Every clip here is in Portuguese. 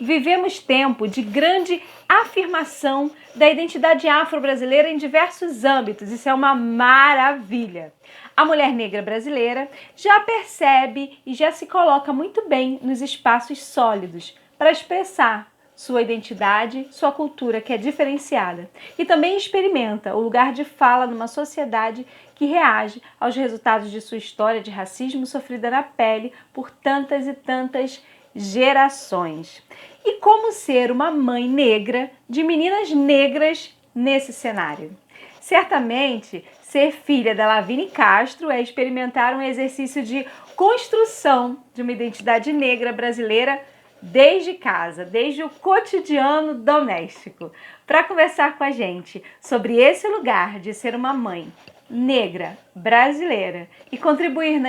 Vivemos tempo de grande afirmação da identidade afro-brasileira em diversos âmbitos. Isso é uma maravilha. A mulher negra brasileira já percebe e já se coloca muito bem nos espaços sólidos para expressar sua identidade, sua cultura, que é diferenciada. E também experimenta o lugar de fala numa sociedade que reage aos resultados de sua história de racismo sofrida na pele por tantas e tantas gerações. E como ser uma mãe negra de meninas negras nesse cenário? Certamente, ser filha da Lavínia Castro é experimentar um exercício de construção de uma identidade negra brasileira desde casa, desde o cotidiano doméstico. Para conversar com a gente sobre esse lugar de ser uma mãe negra, brasileira e contribuir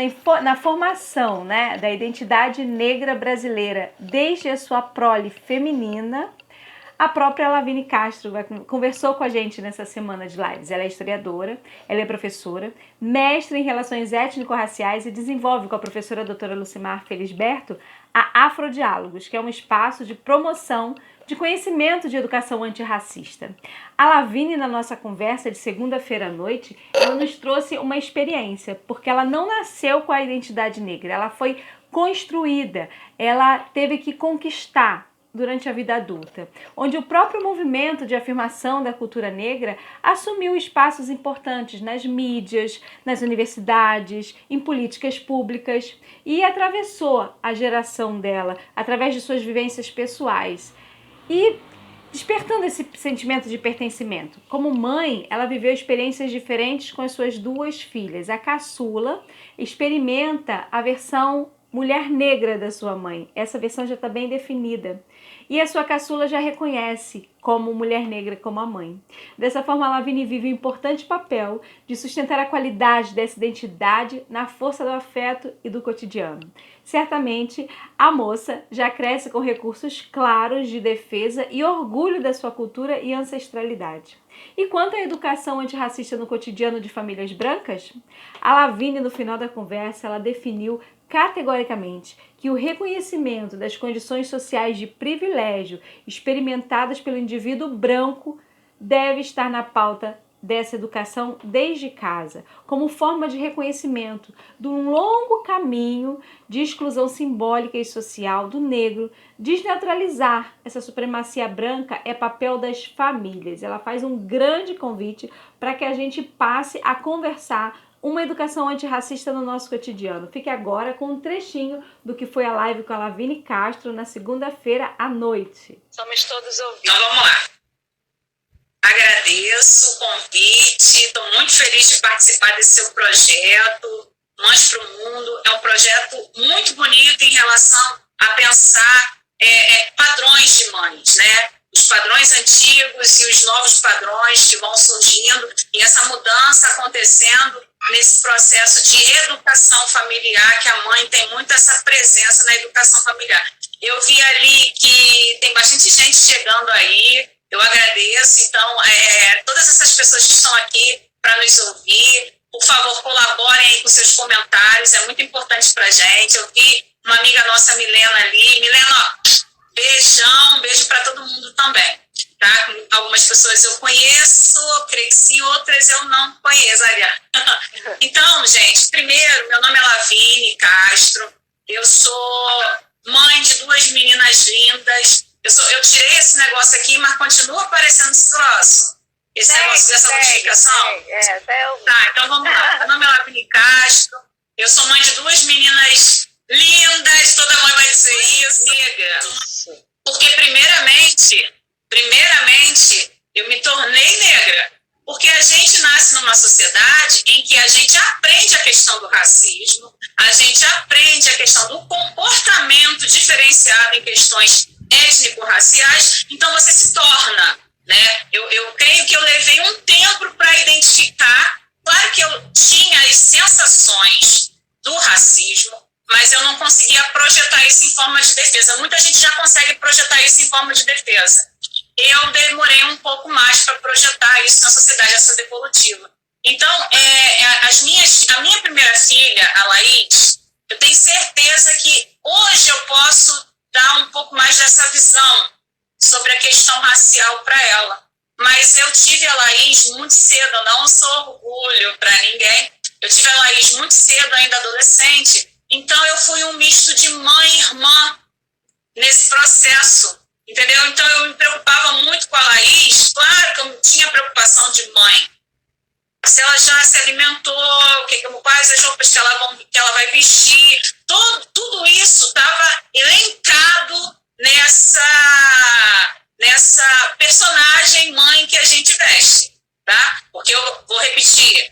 na formação, né, da identidade negra brasileira desde a sua prole feminina, a própria Lavínia Castro conversou com a gente nessa semana de lives. Ela é historiadora, ela é professora, mestre em relações étnico-raciais e desenvolve com a professora doutora Lucimar Felisberto a Afrodiálogos, que é um espaço de promoção de conhecimento de educação antirracista. A Lavínia, na nossa conversa de segunda-feira à noite, ela nos trouxe uma experiência, porque ela não nasceu com a identidade negra, ela foi construída, ela teve que conquistar durante a vida adulta, onde o próprio movimento de afirmação da cultura negra assumiu espaços importantes nas mídias, nas universidades, em políticas públicas e atravessou a geração dela através de suas vivências pessoais e despertando esse sentimento de pertencimento. Como mãe, ela viveu experiências diferentes com as suas duas filhas. A caçula experimenta a versão mulher negra da sua mãe. Essa versão já está bem definida. E a sua caçula já reconhece como mulher negra como a mãe. Dessa forma, a Lavínia vive um importante papel de sustentar a qualidade dessa identidade na força do afeto e do cotidiano. Certamente, a moça já cresce com recursos claros de defesa e orgulho da sua cultura e ancestralidade. E quanto à educação antirracista no cotidiano de famílias brancas, a Lavínia, no final da conversa, ela definiu categoricamente que o reconhecimento das condições sociais de privilégio experimentadas pelo indivíduo branco deve estar na pauta dessa educação desde casa, como forma de reconhecimento de um longo caminho de exclusão simbólica e social do negro. Desnaturalizar essa supremacia branca é papel das famílias. Ela faz um grande convite para que a gente passe a conversar uma educação antirracista no nosso cotidiano. Fique agora com um trechinho do que foi a live com a Lavínia Castro na segunda-feira à noite. Somos todos ouvidos. Então vamos lá. Agradeço o convite, estou muito feliz de participar desse seu projeto, Mães para o Mundo. É um projeto muito bonito em relação a pensar padrões de mães, né? Os padrões antigos e os novos padrões que vão surgindo e essa mudança acontecendo nesse processo de educação familiar, que a mãe tem muito essa presença na educação familiar. Eu vi ali que tem bastante gente chegando aí, eu agradeço, então, todas essas pessoas que estão aqui para nos ouvir, por favor, colaborem aí com seus comentários, é muito importante para a gente. Eu vi uma amiga nossa, Milena, ali. Milena, ó, beijão, um beijo para todo mundo também. Tá? Algumas pessoas eu conheço, creio que sim, outras eu não conheço, aliás. Então, gente, primeiro, meu nome é Lavínia Castro, eu sou mãe de duas meninas lindas, eu tirei esse negócio aqui, mas continua aparecendo esse troço, esse negócio dessa notificação. Tá, então vamos lá, meu nome é Lavínia Castro, eu sou mãe de duas meninas lindas, toda mãe vai dizer isso, nega, porque primeiramente, eu me tornei negra, porque a gente nasce numa sociedade em que a gente aprende a questão do racismo, a gente aprende a questão do comportamento diferenciado em questões étnico-raciais, então você se torna, né? Eu creio que eu levei um tempo para identificar, claro que eu tinha as sensações do racismo, mas eu não conseguia projetar isso em forma de defesa. Muita gente já consegue projetar isso em forma de defesa. Eu demorei um pouco mais para projetar isso na sociedade, essa devolutiva. Então, a minha primeira filha, a Laís, eu tenho certeza que hoje eu posso dar um pouco mais dessa visão sobre a questão racial para ela. Mas eu tive a Laís muito cedo, eu não sou orgulho para ninguém, eu tive a Laís muito cedo, ainda adolescente, então eu fui um misto de mãe e irmã nesse processo, entendeu? Então eu me preocupava muito com a Laís, claro que eu tinha preocupação de mãe, se ela já se alimentou, quais as roupas que ela vai vestir, tudo isso estava elencado nessa personagem mãe que a gente veste, tá? Porque eu vou repetir,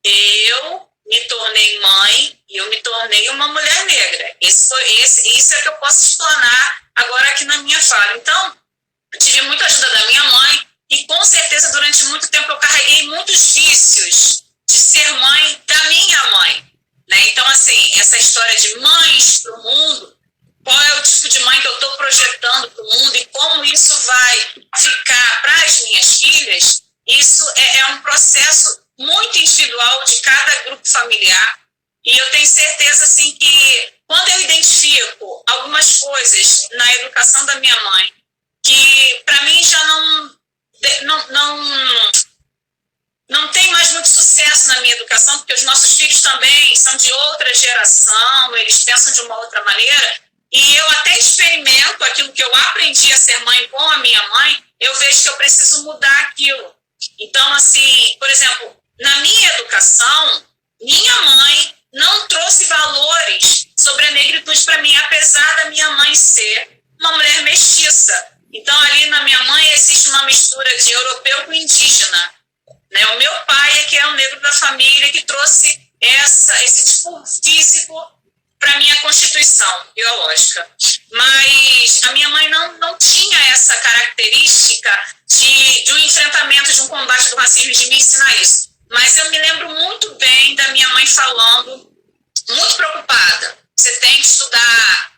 eu me tornei mãe e eu me tornei uma mulher negra. Isso é que eu posso explanar agora aqui na minha fala. Então, eu tive muita ajuda da minha mãe e com certeza durante muito tempo eu carreguei muitos vícios de ser mãe da minha mãe, né? Então, assim, essa história de mães para o mundo, qual é o tipo de mãe que eu estou projetando para o mundo e como isso vai ficar para as minhas filhas, isso é um processo muito individual de cada grupo familiar. E eu tenho certeza assim, que quando eu identifico algumas coisas na educação da minha mãe, que para mim já não tem mais muito sucesso na minha educação, porque os nossos filhos também são de outra geração, eles pensam de uma outra maneira, e eu até experimento aquilo que eu aprendi a ser mãe com a minha mãe, eu vejo que eu preciso mudar aquilo. Então, assim, por exemplo, na minha educação, minha mãe não trouxe valores sobre a negritude para mim, apesar da minha mãe ser uma mulher mestiça. Então, ali na minha mãe existe uma mistura de europeu com indígena, né? O meu pai é que é o negro da família, que trouxe esse tipo físico para minha constituição biológica. Mas a minha mãe não tinha essa característica de um enfrentamento, de um combate do racismo, de me ensinar isso. Mas eu me lembro muito bem da minha mãe falando, muito preocupada, você tem que estudar,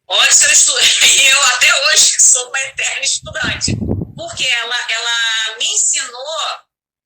olha o seu estudo. E eu até hoje sou uma eterna estudante, porque ela me ensinou,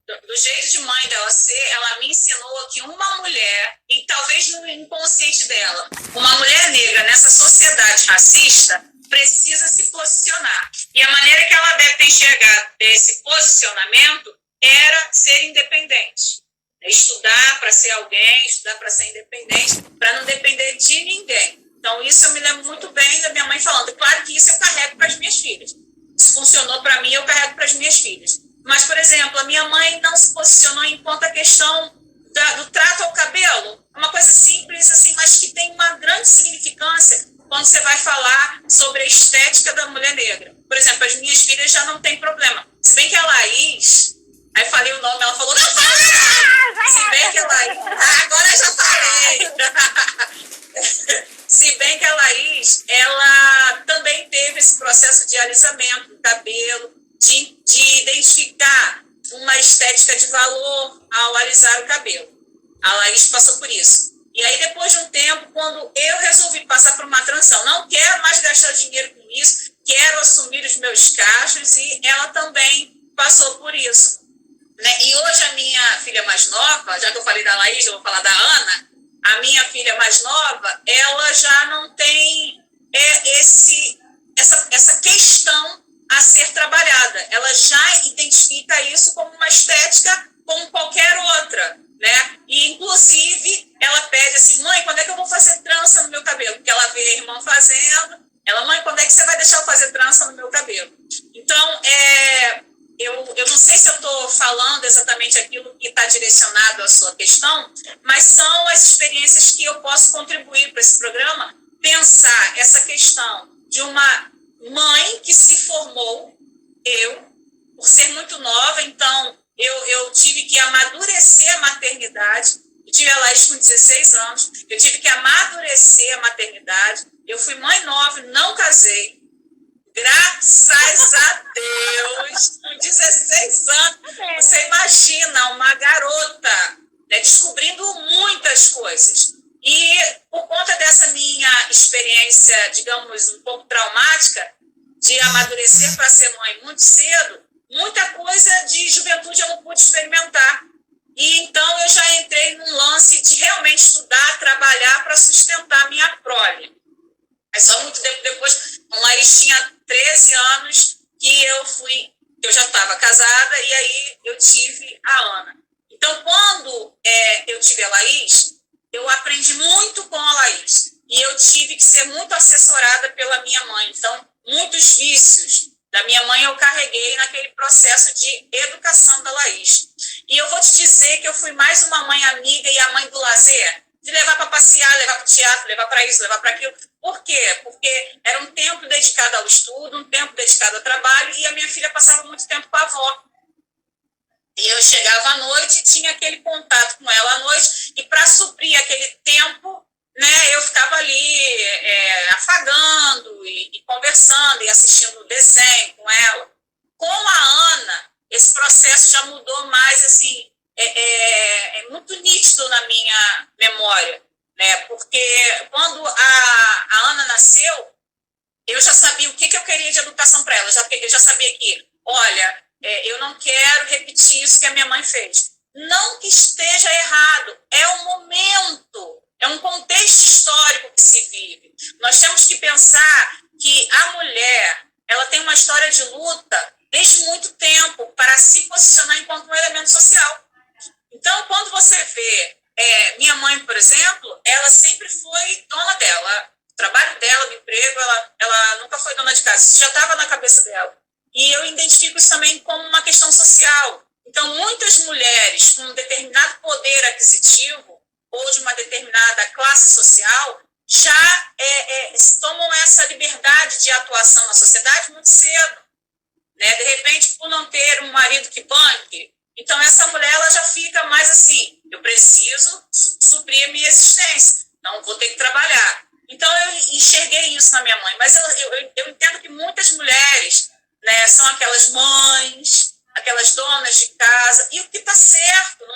do jeito de mãe dela ser, ela me ensinou que uma mulher, e talvez no inconsciente dela, uma mulher negra nessa sociedade racista precisa se posicionar. E a maneira que ela deve ter enxergado esse posicionamento era ser independente. Estudar para ser alguém, estudar para ser independente, para não depender de ninguém. Então, isso eu me lembro muito bem da minha mãe falando. Claro que isso eu carrego para as minhas filhas. Se funcionou para mim, eu carrego para as minhas filhas. Mas, por exemplo, a minha mãe não se posicionou enquanto a questão do trato ao cabelo. É uma coisa simples, assim, mas que tem uma grande significância quando você vai falar sobre a estética da mulher negra. Por exemplo, as minhas filhas já não têm problema. Se bem que a Laís, aí falei o nome, ela falou, não fala! Se bem que a Laís, agora eu já falei! Se bem que a Laís, ela também teve esse processo de alisamento do cabelo, de identificar uma estética de valor ao alisar o cabelo. A Laís passou por isso. E aí, depois de um tempo, quando eu resolvi passar por uma transição, não quero mais gastar dinheiro com isso, quero assumir os meus cachos, e ela também passou por isso. Né? E hoje a minha filha mais nova, já que eu falei da Laís, eu vou falar da Ana, a minha filha mais nova, ela já não tem essa questão a ser trabalhada. Ela já identifica isso como uma estética como qualquer outra, né? E, inclusive, ela pede assim, mãe, quando é que eu vou fazer trança no meu cabelo? Porque ela vê a irmã fazendo, ela, mãe, quando é que você vai deixar eu fazer trança no meu cabelo? Então, eu não sei se eu estou falando exatamente aquilo que está direcionado à sua questão, mas são as experiências que eu posso contribuir para esse programa, pensar essa questão de uma mãe que se formou, por ser muito nova, então eu tive que amadurecer a maternidade, eu tive a Laís com 16 anos, eu tive que amadurecer a maternidade, eu fui mãe nova, não casei, graças a Deus, com 16 anos, você imagina, uma garota, né, descobrindo muitas coisas. E por conta dessa minha experiência, digamos, um pouco traumática, de amadurecer para ser mãe muito cedo, muita coisa de juventude eu não pude experimentar. E então eu já entrei num lance de realmente estudar, trabalhar para sustentar a minha prole. Aí só muito tempo depois, a Laís tinha 13 anos que eu já estava casada e aí eu tive a Ana. Então, quando eu tive a Laís, eu aprendi muito com a Laís. E eu tive que ser muito assessorada pela minha mãe. Então, muitos vícios da minha mãe eu carreguei naquele processo de educação da Laís. E eu vou te dizer que eu fui mais uma mãe amiga e a mãe do lazer, de levar para passear, levar para o teatro, levar para isso, levar para aquilo. Por quê? Porque era um tempo dedicado ao estudo, um tempo dedicado ao trabalho, e a minha filha passava muito tempo com a avó. E eu chegava à noite e tinha aquele contato com ela à noite, e para suprir aquele tempo, né, eu ficava ali afagando e conversando e assistindo desenho com ela. Com a Ana, esse processo já mudou mais, assim, é muito nítido na minha memória, né, porque quando a Ana nasceu, eu já sabia o que eu queria de educação para ela, eu já sabia que, olha, eu não quero repetir isso que a minha mãe fez. Não que esteja errado, é um momento, é um contexto histórico que se vive. Nós temos que pensar que a mulher, ela tem uma história de luta desde muito tempo para se posicionar enquanto um elemento social. Então, quando você vê minha mãe, por exemplo, ela sempre foi dona dela. O trabalho dela, o emprego, ela nunca foi dona de casa. Isso já estava na cabeça dela. E eu identifico isso também como uma questão social. Então, muitas mulheres com um determinado poder aquisitivo ou de uma determinada classe social já tomam essa liberdade de atuação na sociedade muito cedo. Né? De repente, por não ter um marido que banque, então essa mulher ela já fica mais assim, eu preciso suprir a minha existência, não vou ter que trabalhar. Então, eu enxerguei isso na minha mãe. Mas eu entendo que muitas mulheres, né, são aquelas mães, aquelas donas de casa, e o que está certo,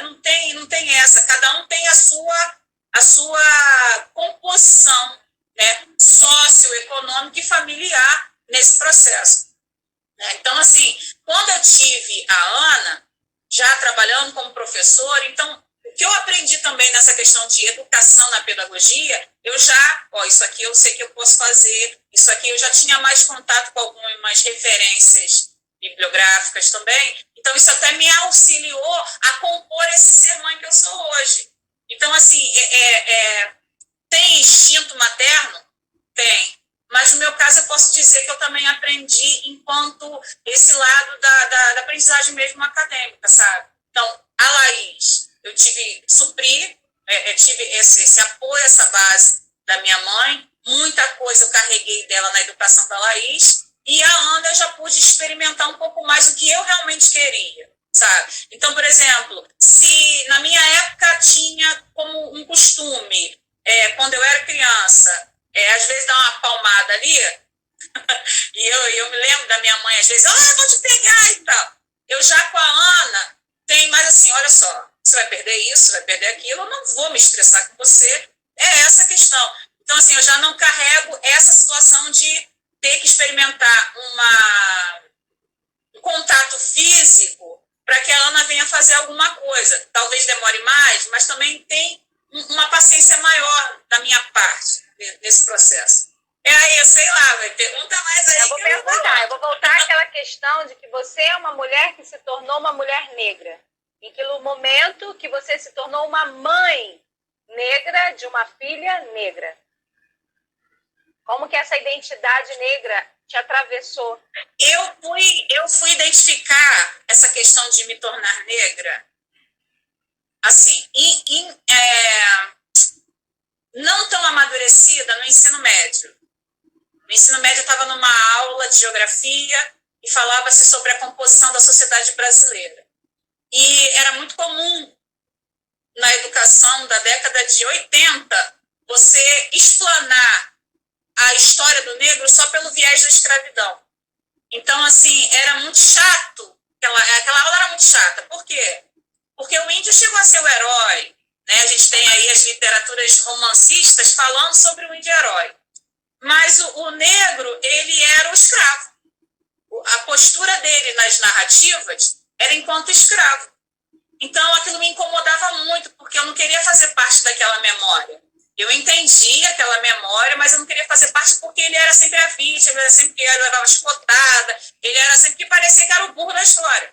não tem essa, cada um tem a sua composição, né, socioeconômica e familiar nesse processo. Né? Então, assim, quando eu tive a Ana, já trabalhando como professora, então, o que eu aprendi também nessa questão de educação na pedagogia, isso aqui eu sei que eu posso fazer, isso aqui eu já tinha mais contato com algumas referências bibliográficas também, então isso até me auxiliou a compor esse ser mãe que eu sou hoje. Então, assim, tem instinto materno? Tem. Mas, no meu caso, eu posso dizer que eu também aprendi enquanto esse lado da aprendizagem mesmo acadêmica, sabe? Então, a Laís, eu tive esse apoio, essa base da minha mãe, muita coisa eu carreguei dela na educação da Laís, e a Ana eu já pude experimentar um pouco mais o que eu realmente queria, sabe? Então, por exemplo, se na minha época tinha como um costume, quando eu era criança, às vezes dar uma palmada ali, e eu me lembro da minha mãe, às vezes, eu vou te pegar e tal. Eu já com a Ana, tem mais assim, olha só, você vai perder isso, vai perder aquilo, eu não vou me estressar com você, é essa a questão. Então, assim, eu já não carrego essa situação de ter que experimentar um contato físico para que a Ana venha fazer alguma coisa. Talvez demore mais, mas também tem uma paciência maior da minha parte nesse processo. Aí, sei lá, vai pergunta mais aí. Eu vou voltar àquela questão de que você é uma mulher que se tornou uma mulher negra. Em que no momento que você se tornou uma mãe negra de uma filha negra. Como que essa identidade negra te atravessou? Eu fui identificar essa questão de me tornar negra, assim, não tão amadurecida no ensino médio. No ensino médio eu estava numa aula de geografia e falava-se sobre a composição da sociedade brasileira. E era muito comum na educação da década de 80 você explanar a história do negro só pelo viés da escravidão. Então, assim, era muito chato, aquela aula era muito chata. Por quê? Porque o índio chegou a ser o herói, né? A gente tem aí as literaturas romancistas falando sobre o índio herói. Mas o negro, ele era o escravo. A postura dele nas narrativas era enquanto escravo. Então, aquilo me incomodava muito, porque eu não queria fazer parte daquela memória. Eu entendi aquela memória, mas eu não queria fazer parte porque ele era sempre a vítima, ele era sempre que levava chicotada, ele era sempre que parecia que era o burro da história.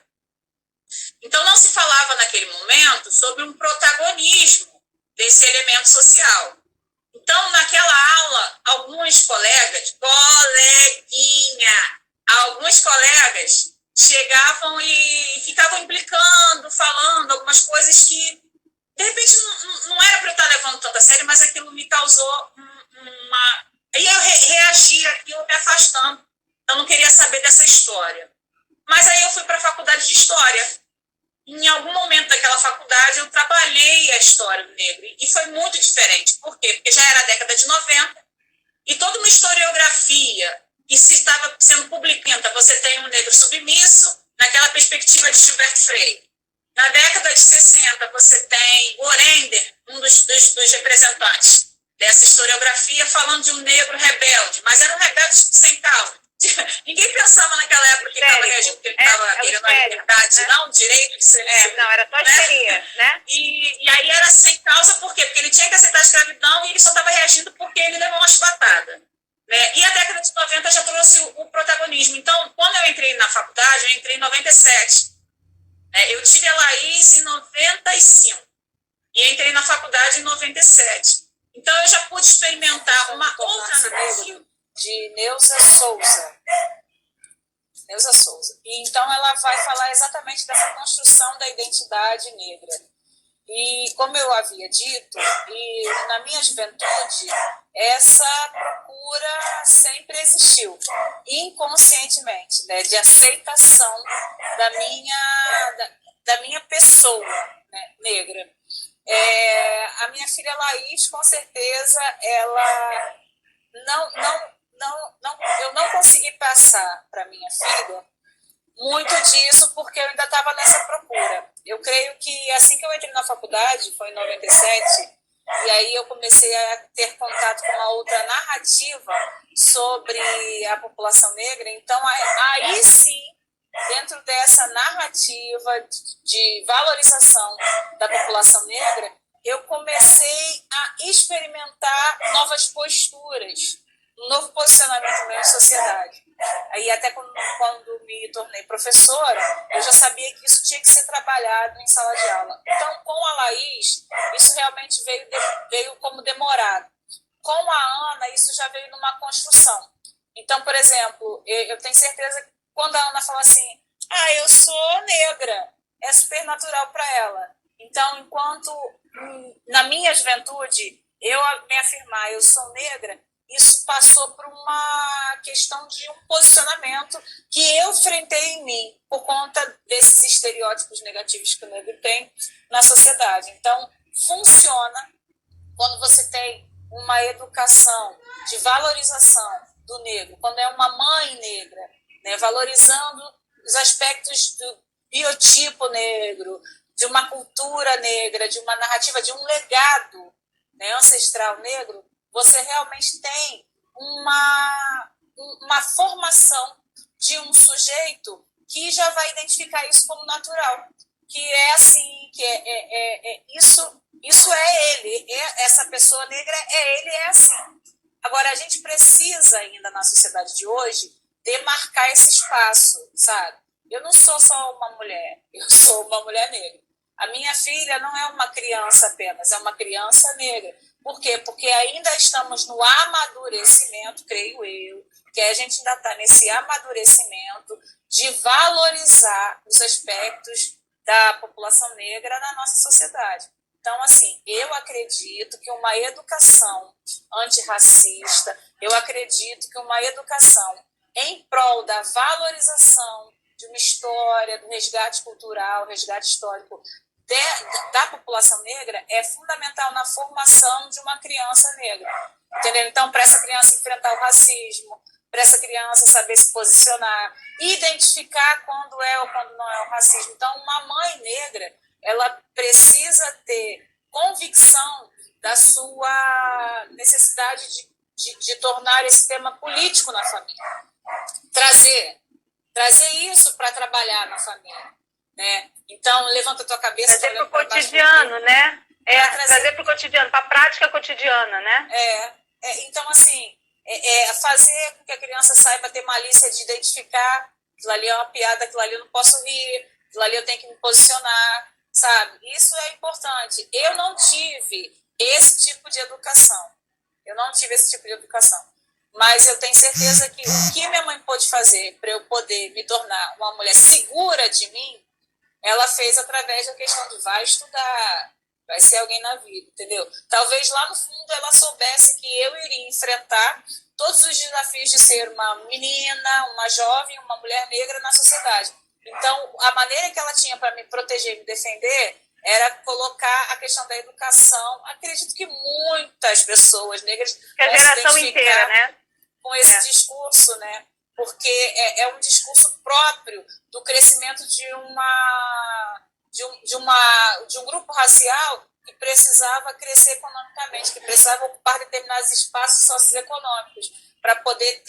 Então não se falava naquele momento sobre um protagonismo desse elemento social. Então, naquela aula, alguns colegas chegavam e ficavam implicando, falando algumas coisas que, de repente, não era para eu estar levando tanto a sério, mas aquilo me causou uma... E eu reagi àquilo me afastando. Eu não queria saber dessa história. Mas aí eu fui para a faculdade de História. Em algum momento daquela faculdade, eu trabalhei a história do negro. E foi muito diferente. Por quê? Porque já era a década de 90, e toda uma historiografia que se estava sendo publicada. Você tem um negro submisso, naquela perspectiva de Gilberto Freire. Na década de 60, você tem Orender, um dos representantes dessa historiografia, falando de um negro rebelde, mas era um rebelde sem causa. Ninguém pensava naquela época que ele estava reagindo, porque ele estava querendo a liberdade, né? Não, o direito de ser livre. Não, era tosqueria, né? E aí era sem causa, por quê? Porque ele tinha que aceitar a escravidão e ele só estava reagindo porque ele levou uma chibatada. Né? E a década de 90 já trouxe o protagonismo. Então, quando eu entrei na faculdade, eu entrei em 97. Eu tive a Laís em 95 e entrei na faculdade em 97. Então, eu já pude experimentar uma outra narrativa. De Neuza Souza. Neuza Souza. E então ela vai falar exatamente dessa construção da identidade negra. E como eu havia dito, e na minha juventude, essa procura sempre existiu, inconscientemente, né, de aceitação da minha pessoa, né, negra. A minha filha Laís, com certeza, ela eu não consegui passar para minha filha muito disso porque eu ainda estava nessa procura. Eu creio que assim que eu entrei na faculdade, foi em 97, e aí eu comecei a ter contato com uma outra narrativa sobre a população negra. Então, aí sim, dentro dessa narrativa de valorização da população negra, eu comecei a experimentar novas posturas, um novo posicionamento meu em sociedade. Aí até quando me tornei professora, eu já sabia que isso tinha que ser trabalhado em sala de aula. Então, com a Laís, isso realmente veio como demorado. Com a Ana, isso já veio numa construção. Então, por exemplo, eu tenho certeza que quando a Ana fala assim, eu sou negra, é super natural para ela. Então, enquanto na minha juventude, eu me afirmar, eu sou negra, isso passou por uma questão de um posicionamento que eu enfrentei em mim por conta desses estereótipos negativos que o negro tem na sociedade. Então, funciona quando você tem uma educação de valorização do negro, quando é uma mãe negra, né, valorizando os aspectos do biotipo negro, de uma cultura negra, de uma narrativa, de um legado, né, ancestral negro, você realmente tem uma formação de um sujeito que já vai identificar isso como natural, que é assim, que isso é ele, essa pessoa negra é ele, é assim. Agora, a gente precisa ainda na sociedade de hoje demarcar esse espaço, sabe? Eu não sou só uma mulher, eu sou uma mulher negra. A minha filha não é uma criança apenas, é uma criança negra. Por quê? Porque ainda estamos no amadurecimento, creio eu, que a gente ainda está nesse amadurecimento de valorizar os aspectos da população negra na nossa sociedade. Então, assim, eu acredito que uma educação antirracista, eu acredito que uma educação em prol da valorização de uma história, do resgate cultural, resgate histórico da população negra é fundamental na formação de uma criança negra. Entendeu? Então, para essa criança enfrentar o racismo, para essa criança saber se posicionar, identificar quando é ou quando não é o racismo. Então, uma mãe negra, ela precisa ter convicção da sua necessidade de tornar esse tema político na família. Trazer isso para trabalhar na família, né? Então, levanta a tua cabeça. Trazer para o cotidiano, né? Trazer para o cotidiano, para a prática cotidiana, né? Então, assim, fazer com que a criança saiba ter malícia de identificar aquilo ali é uma piada, aquilo ali eu não posso rir, aquilo ali eu tenho que me posicionar, sabe? Isso é importante. Eu não tive esse tipo de educação. Mas eu tenho certeza que o que minha mãe pôde fazer para eu poder me tornar uma mulher segura de mim, ela fez através da questão de vai estudar, vai ser alguém na vida, entendeu? Talvez lá no fundo ela soubesse que eu iria enfrentar todos os desafios de ser uma menina, uma jovem, uma mulher negra na sociedade. Então, a maneira que ela tinha para me proteger e me defender era colocar a questão da educação. Acredito que muitas pessoas negras a geração inteira, né? Com esse discurso, né? Porque é um discurso próprio do crescimento de um grupo racial que precisava crescer economicamente, que precisava ocupar determinados espaços socioeconômicos para poder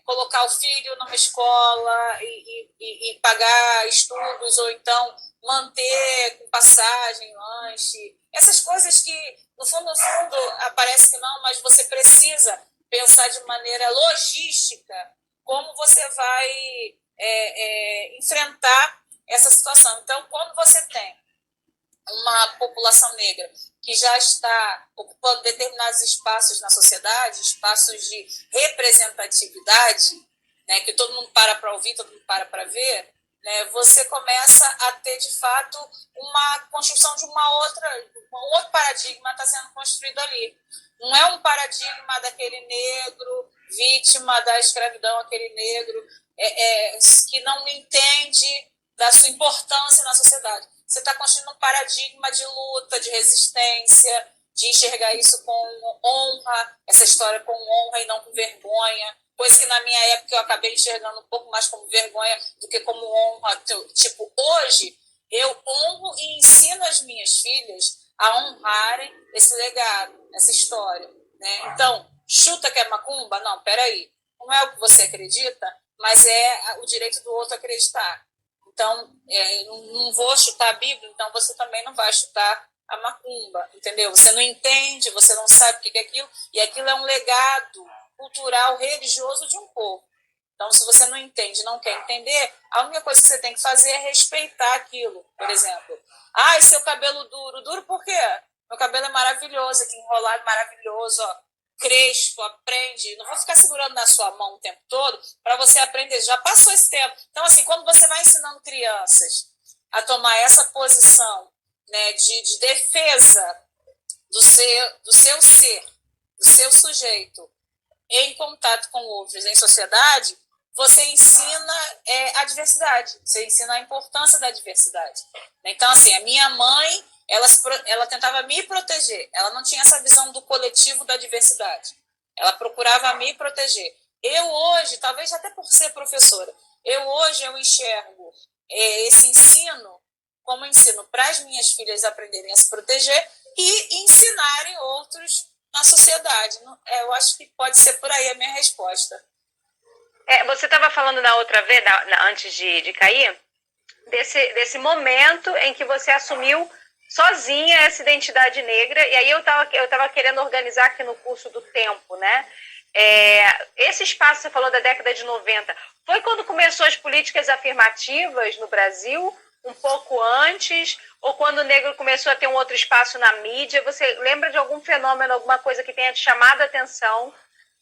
colocar o filho numa escola e pagar estudos, ou então manter com passagem, lanche, essas coisas que, no fundo, aparece que não, mas você precisa pensar de maneira logística como você vai enfrentar essa situação. Então, quando você tem uma população negra que já está ocupando determinados espaços na sociedade, espaços de representatividade, né, que todo mundo para ouvir, todo mundo para ver, né, você começa a ter, de fato, uma construção de um outro paradigma está sendo construído ali. Não é um paradigma daquele negro vítima da escravidão, aquele negro que não entende da sua importância na sociedade. Você está construindo um paradigma de luta, de resistência, de enxergar isso com honra, essa história com honra e não com vergonha, coisa que na minha época eu acabei enxergando um pouco mais como vergonha do que como honra. Tipo, hoje eu honro e ensino as minhas filhas a honrarem esse legado, essa história, né? Então, chuta que é macumba? Não, peraí. Não é o que você acredita, mas é o direito do outro acreditar. Então, não vou chutar a Bíblia, então você também não vai chutar a macumba, entendeu? Você não entende, você não sabe o que é aquilo, e aquilo é um legado cultural, religioso de um povo. Então, se você não entende, não quer entender, a única coisa que você tem que fazer é respeitar aquilo. Por exemplo, seu cabelo duro. Duro por quê? Meu cabelo é maravilhoso, aqui enrolado, maravilhoso, ó, crespo, aprende. Não vou ficar segurando na sua mão o tempo todo para você aprender. Já passou esse tempo. Então, assim, quando você vai ensinando crianças a tomar essa posição, né, de defesa do seu ser, do seu sujeito, em contato com outros, em sociedade, você ensina a diversidade, você ensina a importância da diversidade. Então, assim, a minha mãe, ela tentava me proteger, ela não tinha essa visão do coletivo da diversidade, ela procurava me proteger. Eu hoje, talvez até por ser professora, eu enxergo esse ensino como ensino para as minhas filhas aprenderem a se proteger e ensinarem outros na sociedade. Eu acho que pode ser por aí a minha resposta. Você estava falando na outra vez, antes de cair, desse momento em que você assumiu sozinha essa identidade negra, e aí eu tava querendo organizar aqui no curso do tempo, né? Esse espaço, você falou da década de 90, foi quando começou as políticas afirmativas no Brasil, um pouco antes, ou quando o negro começou a ter um outro espaço na mídia? Você lembra de algum fenômeno, alguma coisa que tenha te chamado a atenção,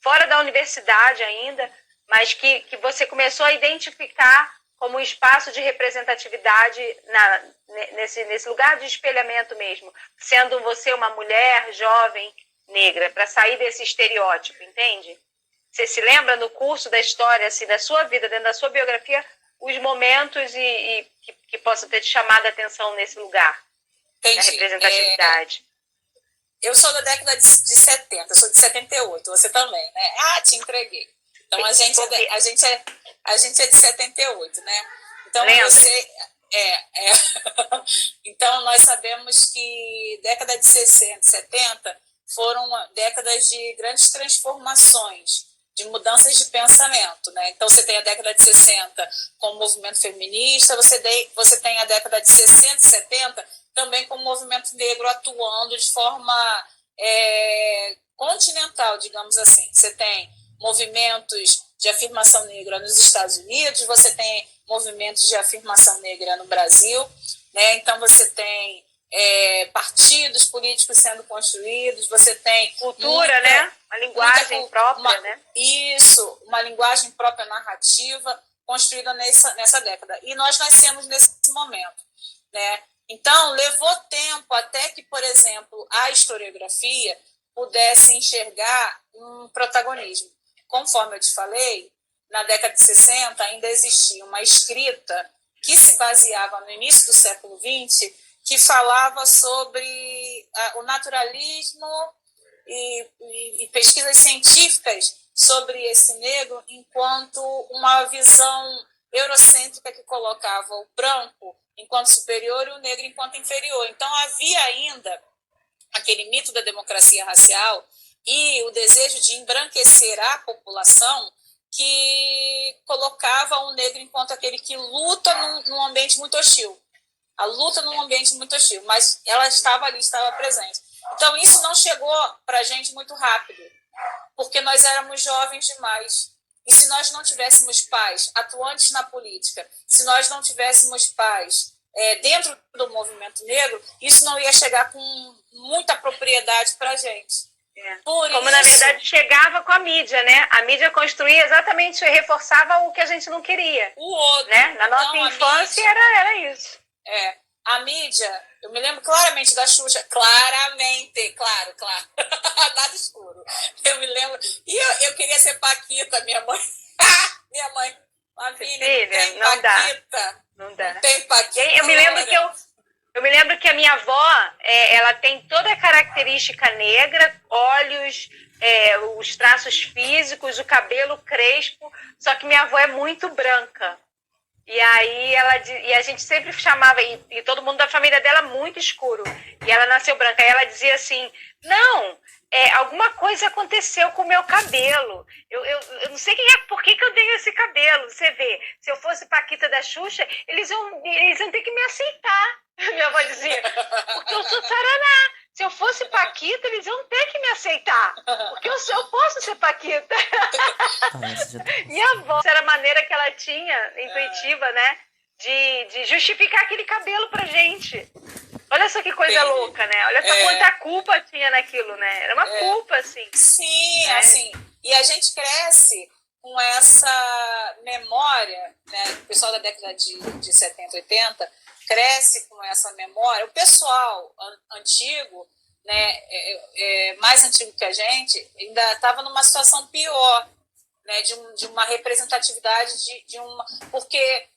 fora da universidade ainda, mas que você começou a identificar como um espaço de representatividade nesse lugar de espelhamento mesmo, sendo você uma mulher jovem negra, para sair desse estereótipo, entende? Você se lembra no curso da história, assim, da sua vida, dentro da sua biografia, os momentos que possam ter te chamado a atenção nesse lugar? Entendi. Da representatividade. Eu sou da década de 70, eu sou de 78, você também, né? Te entreguei. Então, a gente é de 78, né? Então, então, nós sabemos que década de 60, 70 foram décadas de grandes transformações, de mudanças de pensamento, né? Então, você tem a década de 60 com o movimento feminista, você tem a década de 60 e 70 também com o movimento negro atuando de forma continental, digamos assim. Você tem movimentos de afirmação negra nos Estados Unidos, você tem movimentos de afirmação negra no Brasil, né? Então você tem partidos políticos sendo construídos, você tem cultura, né? Uma linguagem própria, né? Isso, uma linguagem própria narrativa construída nessa década. E nós nascemos nesse momento, né? Então, levou tempo até que, por exemplo, a historiografia pudesse enxergar um protagonismo. Conforme eu te falei, na década de 60 ainda existia uma escrita que se baseava no início do século XX, que falava sobre o naturalismo e pesquisas científicas sobre esse negro enquanto uma visão eurocêntrica que colocava o branco enquanto superior e o negro enquanto inferior. Então, havia ainda aquele mito da democracia racial e o desejo de embranquecer a população que colocava o negro enquanto aquele que luta num ambiente muito hostil. A luta num ambiente muito hostil, mas ela estava ali, estava presente. Então, isso não chegou para a gente muito rápido, porque nós éramos jovens demais. E se nós não tivéssemos pais atuantes na política, se nós não tivéssemos pais dentro do movimento negro, isso não ia chegar com muita propriedade para a gente. Na verdade, chegava com a mídia, né? A mídia construía exatamente, reforçava o que a gente não queria. O outro. Né? Na nossa infância era isso. A mídia, eu me lembro claramente da Xuxa, claramente, claro, nada escuro. Eu me lembro, e eu queria ser Paquita, minha mãe, a filha, tem não Paquita, não dá. Não tem Paquita. Eu me lembro que a minha avó, ela tem toda a característica negra, olhos, os traços físicos, o cabelo crespo, só que minha avó é muito branca. E aí e a gente sempre chamava, e todo mundo da família dela muito escuro, e ela nasceu branca, aí ela dizia assim, não, alguma coisa aconteceu com o meu cabelo, eu não sei por que eu tenho esse cabelo, você vê, se eu fosse Paquita da Xuxa, eles iam ter que me aceitar, minha avó dizia, porque eu sou Saraná. Se eu fosse Paquita, eles iam ter que me aceitar. Porque eu posso ser Paquita. Minha avó, era a maneira que ela tinha, intuitiva, né? De justificar aquele cabelo pra gente. Olha só que coisa louca, né? Olha só quanta culpa tinha naquilo, né? Era uma culpa, assim. Sim, né? Assim. E a gente cresce com essa memória, né? O pessoal da década de 70, 80... cresce com essa memória. O pessoal antigo, né, mais antigo que a gente, ainda estava numa situação pior, né, de uma representatividade porque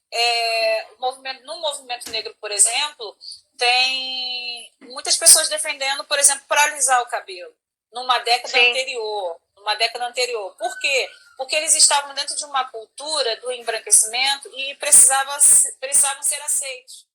no movimento negro, por exemplo, tem muitas pessoas defendendo, por exemplo, para alisar o cabelo numa década anterior. Por quê? Porque eles estavam dentro de uma cultura do embranquecimento e precisavam ser aceitos.